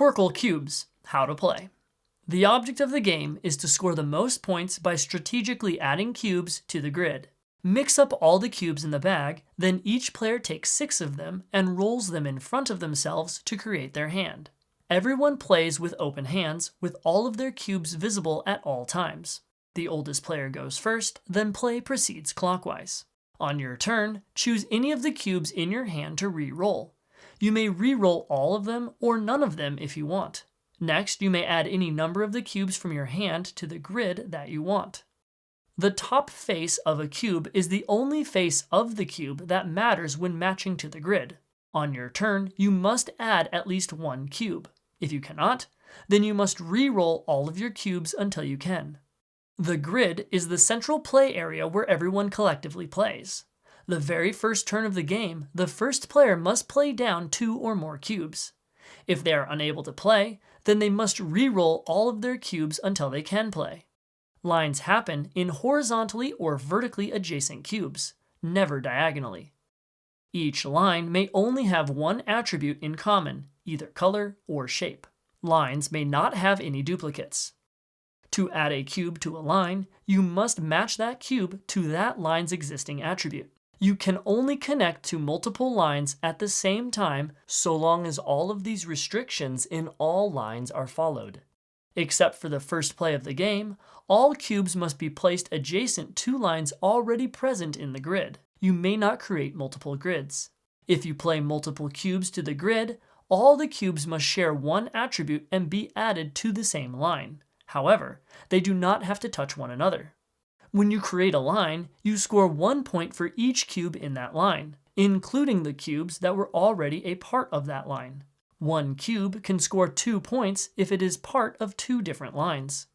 Qwirkle Cubes, how to play. The object of the game is to score the most points by strategically adding cubes to the grid. Mix up all the cubes in the bag, then each player takes 6 of them and rolls them in front of themselves to create their hand. Everyone plays with open hands, with all of their cubes visible at all times. The oldest player goes first, then play proceeds clockwise. On your turn, choose any of the cubes in your hand to re-roll. You may re-roll all of them or none of them if you want. Next, you may add any number of the cubes from your hand to the grid that you want. The top face of a cube is the only face of the cube that matters when matching to the grid. On your turn, you must add at least 1 cube. If you cannot, then you must re-roll all of your cubes until you can. The grid is the central play area where everyone collectively plays. The very first turn of the game, the first player must play down 2 or more cubes. If they are unable to play, then they must re-roll all of their cubes until they can play. Lines happen in horizontally or vertically adjacent cubes, never diagonally. Each line may only have one attribute in common, either color or shape. Lines may not have any duplicates. To add a cube to a line, you must match that cube to that line's existing attribute. You can only connect to multiple lines at the same time so long as all of these restrictions in all lines are followed. Except for the first play of the game, all cubes must be placed adjacent to lines already present in the grid. You may not create multiple grids. If you play multiple cubes to the grid, all the cubes must share one attribute and be added to the same line. However, they do not have to touch one another. When you create a line, you score 1 point for each cube in that line, including the cubes that were already a part of that line. 1 cube can score 2 points if it is part of 2 different lines.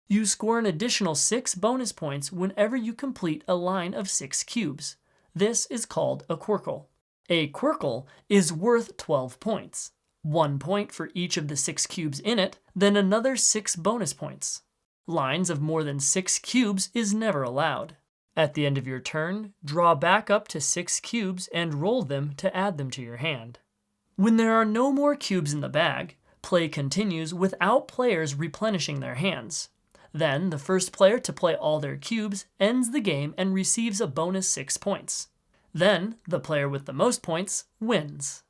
You score an additional 6 bonus points whenever you complete a line of 6 cubes. This is called a Qwirkle. A Qwirkle is worth 12 points. 1 point for each of the 6 cubes in it, then another 6 bonus points. Lines of more than 6 cubes is never allowed. At the end of your turn, draw back up to 6 cubes and roll them to add them to your hand. When there are no more cubes in the bag, play continues without players replenishing their hands. Then, the first player to play all their cubes ends the game and receives a bonus 6 points. Then, the player with the most points wins.